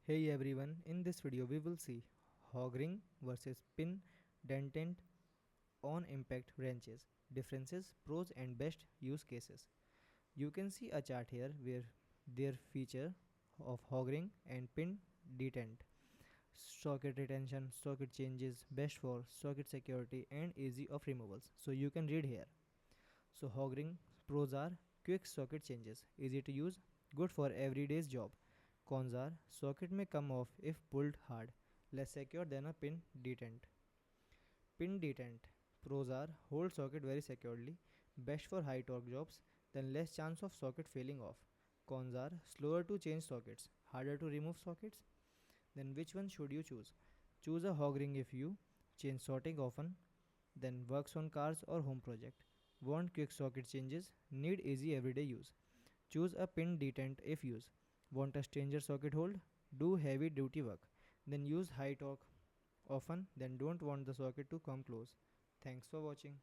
Hey everyone, in this video we will see hog ring versus pin detent on impact wrenches, differences, pros and best use cases. You can see a chart here where their feature of hog ring and pin detent, socket retention, socket changes, best for socket security and easy of removals. So you can read here. So hog ring pros are quick socket changes, easy to use, good for everyday's job. Cons are socket may come off if pulled hard, less secure than a pin detent. Pin detent pros are hold socket very securely, best for high torque jobs, then less chance of socket failing off. Cons are slower to change sockets, harder to remove sockets. Then which one should you choose? Choose a hog ring if you change sorting often, then works on cars or home project. Want quick socket changes? Need easy everyday use. Choose a pin detent if use. Want a stranger socket hold? Do heavy duty work. Then use high torque often, then don't want the socket to come close. Thanks for watching.